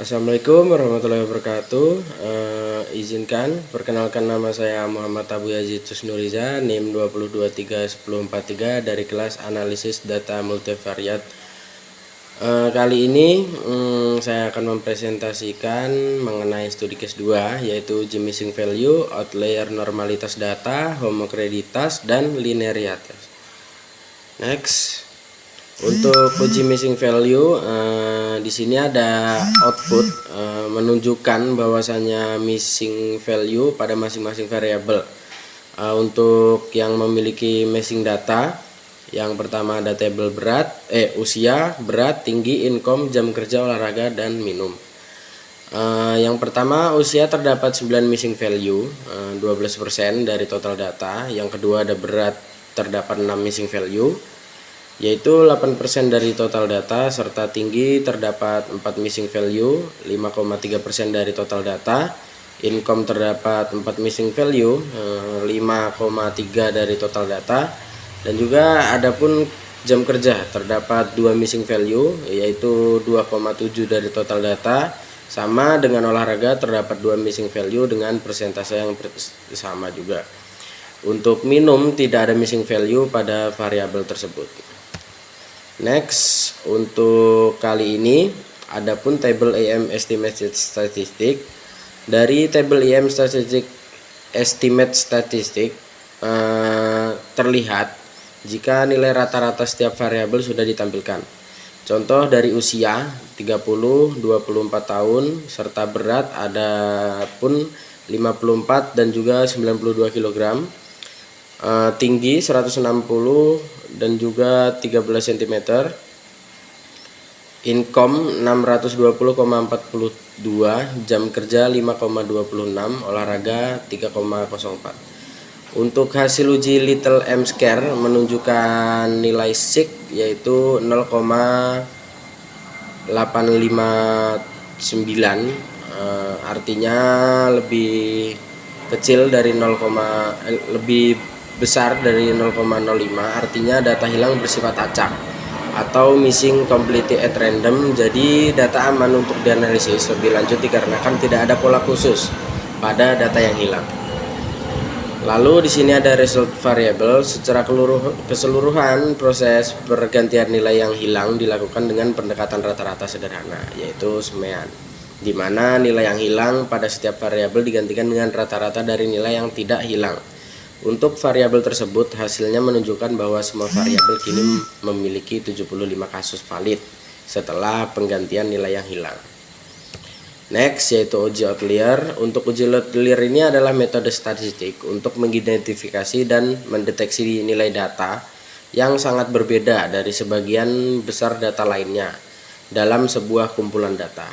Assalamualaikum warahmatullahi wabarakatuh. Izinkan perkenalkan, nama saya Muhammad Abu Yazid Susnuriza, NIM 20231043 dari kelas analisis data multivariat. Kali ini saya akan mempresentasikan mengenai studi case 2, yaitu uji missing value, outlier normalitas data, homogreditas, dan linearitas. Next. Untuk uji missing value, di sini ada output menunjukkan bahwasannya missing value pada masing-masing variabel. Untuk yang memiliki missing data, yang pertama ada tabel usia, berat, tinggi, income, jam kerja, olahraga, dan minum. Yang pertama, usia terdapat 9 missing value, 12% dari total data. Yang kedua ada berat, terdapat 6 missing value, yaitu 8% dari total data, serta tinggi terdapat 4 missing value, 5,3% dari total data. Income terdapat 4 missing value, 5,3 dari total data. Dan juga adapun jam kerja terdapat 2 missing value, yaitu 2,7 dari total data. Sama dengan olahraga terdapat 2 missing value dengan persentase yang sama juga. Untuk minum tidak ada missing value pada variabel tersebut. Next, untuk kali ini adapun tabel EM estimated statistik. Dari tabel EM statistik estimate statistik terlihat jika nilai rata-rata setiap variabel sudah ditampilkan. Contoh dari usia 30, 24 tahun, serta berat ada pun 54 dan juga 92 kg. Tinggi 160 dan juga 13 cm. Income 620,42, jam kerja 5,26, olahraga 3,04. Untuk hasil uji Little M Square menunjukkan nilai sig yaitu 0,859, artinya lebih kecil dari lebih besar dari 0,05, artinya data hilang bersifat acak atau missing completely at random. Jadi data aman untuk dianalisis lebih lanjut dikarenakan tidak ada pola khusus pada data yang hilang. Lalu di sini ada result variable. Secara keseluruhan proses pergantian nilai yang hilang dilakukan dengan pendekatan rata-rata sederhana, yaitu semean, di mana nilai yang hilang pada setiap variabel digantikan dengan rata-rata dari nilai yang tidak hilang. Untuk variabel tersebut, hasilnya menunjukkan bahwa semua variabel kini memiliki 75 kasus valid setelah penggantian nilai yang hilang. Next, yaitu uji outlier. Untuk uji outlier ini adalah metode statistik untuk mengidentifikasi dan mendeteksi nilai data yang sangat berbeda dari sebagian besar data lainnya dalam sebuah kumpulan data,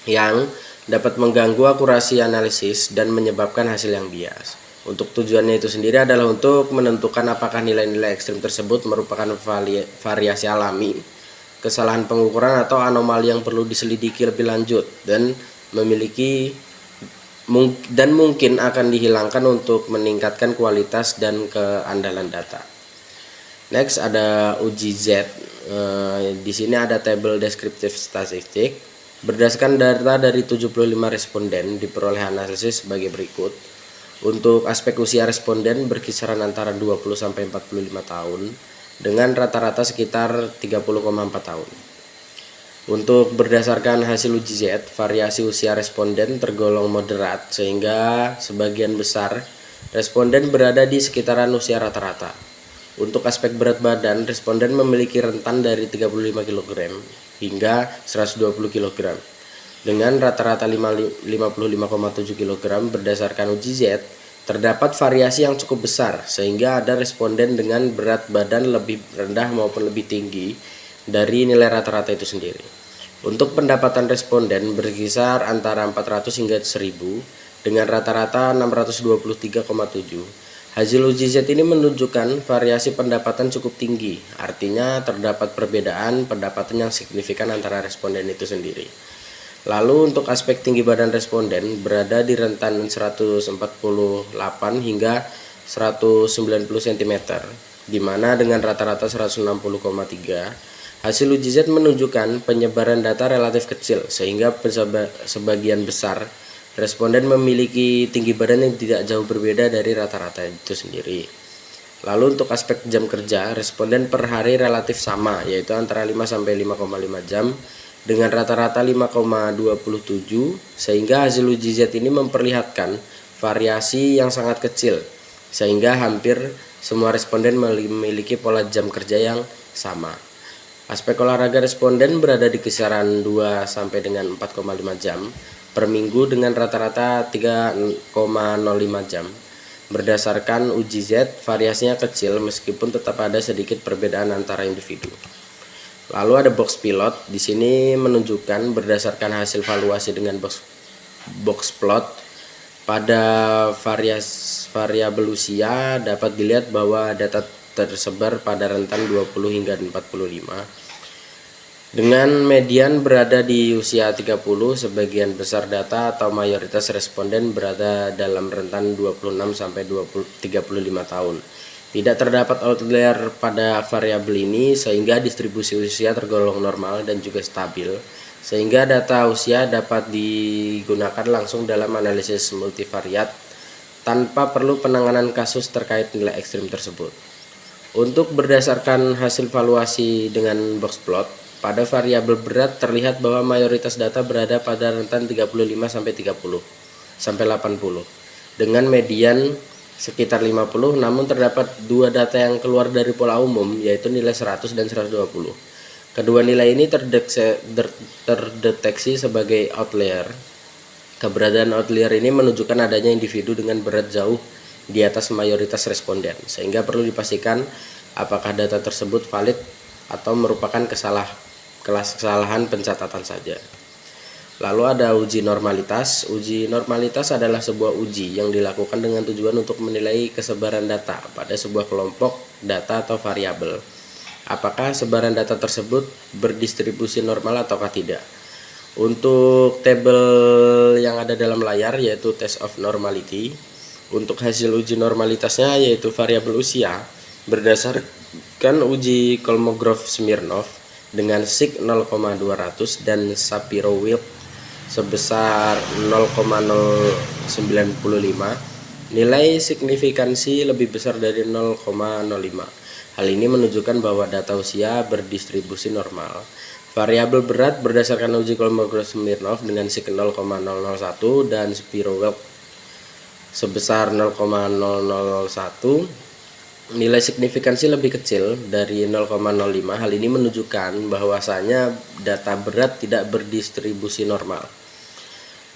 yang dapat mengganggu akurasi analisis dan menyebabkan hasil yang bias. Untuk tujuannya itu sendiri adalah untuk menentukan apakah nilai-nilai ekstrim tersebut merupakan variasi alami, kesalahan pengukuran, atau anomali yang perlu diselidiki lebih lanjut dan mungkin akan dihilangkan untuk meningkatkan kualitas dan keandalan data. Next, ada uji Z. Di sini ada tabel deskriptif statistik. Berdasarkan data dari 75 responden diperoleh analisis sebagai berikut. Untuk aspek usia responden berkisaran antara 20 sampai 45 tahun dengan rata-rata sekitar 30,4 tahun. Untuk berdasarkan hasil uji Z, variasi usia responden tergolong moderat sehingga sebagian besar responden berada di sekitaran usia rata-rata. Untuk aspek berat badan, responden memiliki rentan dari 35 kg hingga 120 kg. Dengan rata-rata 55,7 kg berdasarkan uji Z, terdapat variasi yang cukup besar sehingga ada responden dengan berat badan lebih rendah maupun lebih tinggi dari nilai rata-rata itu sendiri. Untuk pendapatan responden berkisar antara 400 hingga 1000 dengan rata-rata 623,7. Hasil uji Z ini menunjukkan variasi pendapatan cukup tinggi, artinya terdapat perbedaan pendapatan yang signifikan antara responden itu sendiri. Lalu untuk aspek tinggi badan responden berada di rentan 148 hingga 190 cm, di mana dengan rata-rata 160,3 Hasil uji Z menunjukkan penyebaran data relatif kecil, sehingga sebagian besar responden memiliki tinggi badan yang tidak jauh berbeda dari rata-rata itu sendiri. Lalu untuk aspek jam kerja, responden per hari relatif sama, yaitu antara 5 sampai 5,5 jam dengan rata-rata 5,27, sehingga hasil uji Z ini memperlihatkan variasi yang sangat kecil, sehingga hampir semua responden memiliki pola jam kerja yang sama. Aspek olahraga responden berada di kisaran 2 sampai dengan 4,5 jam per minggu dengan rata-rata 3,05 jam. Berdasarkan uji Z, variasinya kecil meskipun tetap ada sedikit perbedaan antara individu. Lalu ada box pilot, di sini menunjukkan berdasarkan hasil valuasi dengan box plot pada variabel usia dapat dilihat bahwa data tersebar pada rentan 20 hingga 45 dengan median berada di usia 30. Sebagian besar data atau mayoritas responden berada dalam rentan 26 sampai 35 tahun. Tidak terdapat outlier pada variabel ini sehingga distribusi usia tergolong normal dan juga stabil, sehingga data usia dapat digunakan langsung dalam analisis multivariat tanpa perlu penanganan kasus terkait nilai ekstrim tersebut. Untuk berdasarkan hasil valuasi dengan box plot, pada variabel berat terlihat bahwa mayoritas data berada pada rentan 35 sampai 30 sampai 80 dengan median sekitar 50, namun terdapat dua data yang keluar dari pola umum, yaitu nilai 100 dan 120. Kedua nilai ini terdeteksi sebagai outlier. Keberadaan outlier ini menunjukkan adanya individu dengan berat jauh di atas mayoritas responden, sehingga perlu dipastikan apakah data tersebut valid atau merupakan kesalahan pencatatan saja. Lalu ada uji normalitas. Uji normalitas adalah sebuah uji yang dilakukan dengan tujuan untuk menilai kesebaran data pada sebuah kelompok data atau variabel. Apakah sebaran data tersebut berdistribusi normal ataukah tidak. Untuk tabel yang ada dalam layar yaitu test of normality. Untuk hasil uji normalitasnya yaitu variabel usia berdasarkan uji Kolmogorov-Smirnov dengan sig 0,200 dan Shapiro-Wilk sebesar 0,095, nilai signifikansi lebih besar dari 0,05. Hal ini menunjukkan bahwa data usia berdistribusi normal. Variabel berat berdasarkan uji Kolmogorov-Smirnov dengan sig 0,001 dan Shapiro-Wilk sebesar 0,001, nilai signifikansi lebih kecil dari 0,05. Hal ini menunjukkan bahwasanya data berat tidak berdistribusi normal.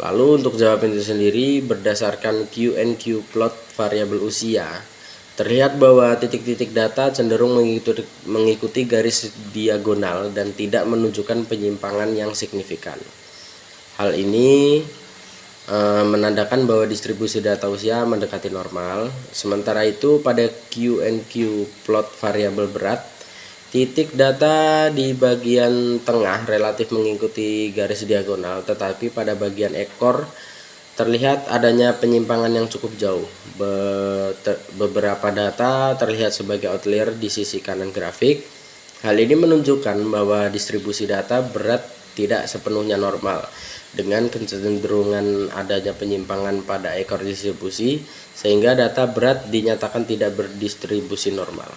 Lalu untuk jawaban itu sendiri, berdasarkan Q&Q plot variabel usia, terlihat bahwa titik-titik data cenderung mengikuti garis diagonal dan tidak menunjukkan penyimpangan yang signifikan. Hal ini menandakan bahwa distribusi data usia mendekati normal. Sementara itu pada Q&Q plot variabel berat, titik data di bagian tengah relatif mengikuti garis diagonal, tetapi pada bagian ekor terlihat adanya penyimpangan yang cukup jauh. Beberapa data terlihat sebagai outlier di sisi kanan grafik. Hal ini menunjukkan bahwa distribusi data berat tidak sepenuhnya normal, dengan kecenderungan adanya penyimpangan pada ekor distribusi, sehingga data berat dinyatakan tidak berdistribusi normal.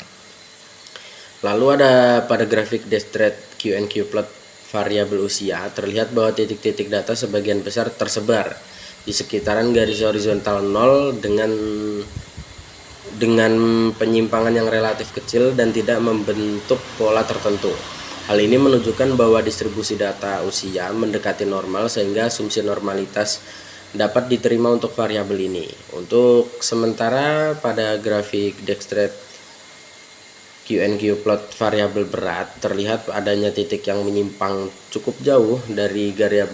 Lalu ada pada grafik Distrait Q&Q plot variabel usia, terlihat bahwa titik-titik data sebagian besar tersebar di sekitaran garis horizontal 0 dengan penyimpangan yang relatif kecil dan tidak membentuk pola tertentu. Hal ini menunjukkan bahwa distribusi data usia mendekati normal, sehingga asumsi normalitas dapat diterima untuk variabel ini. Untuk sementara pada grafik Distrait Q&Q plot variabel berat, terlihat adanya titik yang menyimpang cukup jauh dari garis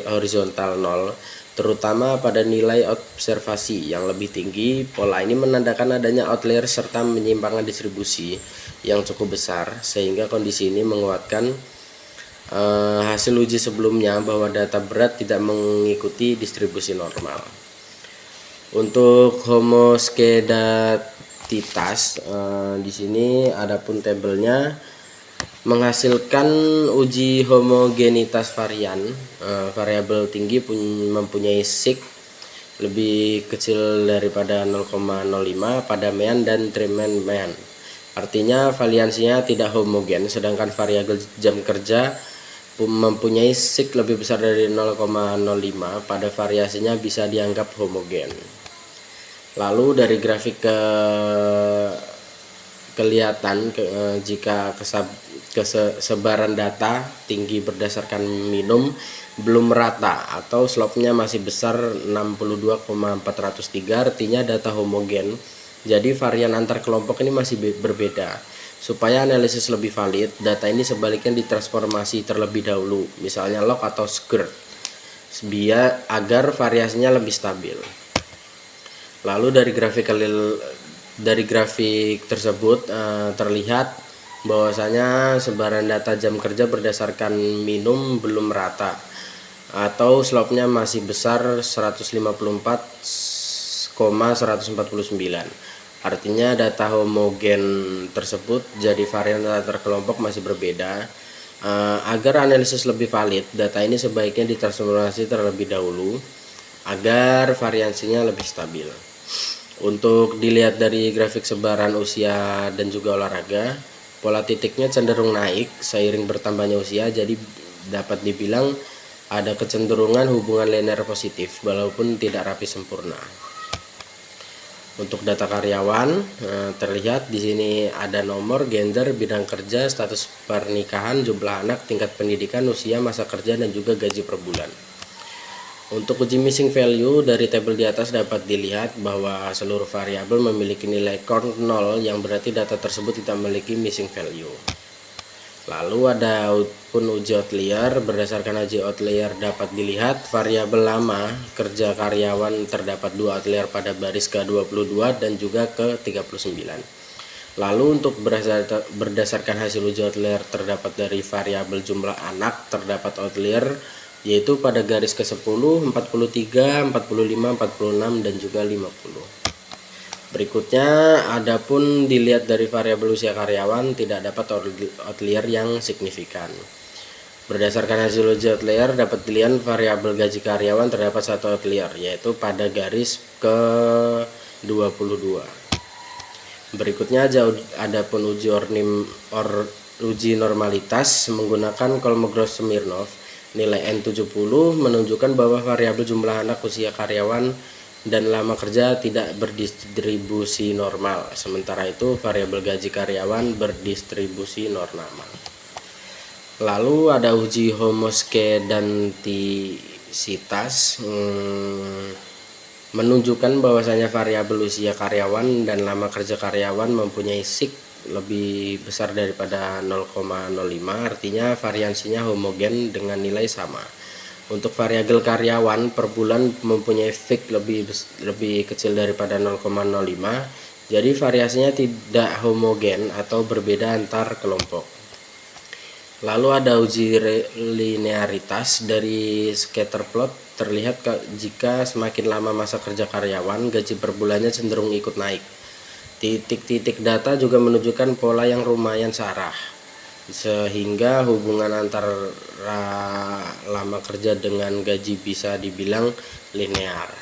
horizontal 0, terutama pada nilai observasi yang lebih tinggi. Pola ini menandakan adanya outlier serta penyimpangan distribusi yang cukup besar, sehingga kondisi ini menguatkan hasil uji sebelumnya bahwa data berat tidak mengikuti distribusi normal. Untuk homoskedatitas, di sini adapun tabelnya menghasilkan uji homogenitas varian. Variabel tinggi mempunyai sig lebih kecil daripada 0,05 pada mean dan trimen mean. Artinya variansinya tidak homogen, sedangkan variabel jam kerja mempunyai sig lebih besar dari 0,05 pada variasinya bisa dianggap homogen. Lalu dari grafik kelihatan jika kesebaran data tinggi berdasarkan minum belum merata atau slope-nya masih besar 62,403, artinya data homogen. Jadi varian antar kelompok ini masih berbeda. Supaya analisis lebih valid, data ini sebaliknya ditransformasi terlebih dahulu, misalnya log atau square, agar variasinya lebih stabil. Lalu dari grafik tersebut terlihat bahwasanya sebaran data jam kerja berdasarkan minum belum merata atau slope-nya masih besar 154,149. Artinya data homogen tersebut jadi varian antar kelompok masih berbeda. Agar analisis lebih valid, data ini sebaiknya ditransformasi terlebih dahulu agar variansinya lebih stabil. Untuk dilihat dari grafik sebaran usia dan juga olahraga, pola titiknya cenderung naik seiring bertambahnya usia, jadi dapat dibilang ada kecenderungan hubungan linear positif walaupun tidak rapi sempurna. Untuk data karyawan terlihat di sini ada nomor, gender, bidang kerja, status pernikahan, jumlah anak, tingkat pendidikan, usia, masa kerja, dan juga gaji per bulan. Untuk uji missing value dari tabel di atas dapat dilihat bahwa seluruh variabel memiliki nilai count 0, yang berarti data tersebut tidak memiliki missing value. Lalu ada pun uji outlier. Berdasarkan uji outlier dapat dilihat variabel lama kerja karyawan terdapat 2 outlier pada baris ke-22 dan juga ke-39. Lalu untuk berdasarkan hasil uji outlier terdapat dari variabel jumlah anak terdapat outlier, yaitu pada garis ke-10, 43, 45, 46, dan juga 50. Berikutnya, adapun dilihat dari variabel usia karyawan tidak dapat outlier yang signifikan. Berdasarkan hasil uji outlier dapat dilihat variabel gaji karyawan terdapat 1 outlier, yaitu pada garis ke-22. Berikutnya adapun uji normalitas menggunakan Kolmogorov-Smirnov. Nilai N70 menunjukkan bahwa variabel jumlah anak, usia karyawan, dan lama kerja tidak berdistribusi normal. Sementara itu variabel gaji karyawan berdistribusi normal. Lalu ada uji homoskedantisitas menunjukkan bahwasanya variabel usia karyawan dan lama kerja karyawan mempunyai sig lebih besar daripada 0,05, artinya variansinya homogen dengan nilai sama. Untuk variabel karyawan per bulan mempunyai fig lebih kecil daripada 0,05, jadi variasinya tidak homogen atau berbeda antar kelompok. Lalu ada uji linearitas dari scatter plot. Terlihat jika semakin lama masa kerja karyawan, gaji per bulannya cenderung ikut naik. Titik-titik data juga menunjukkan pola yang lumayan searah, sehingga hubungan antara lama kerja dengan gaji bisa dibilang linear.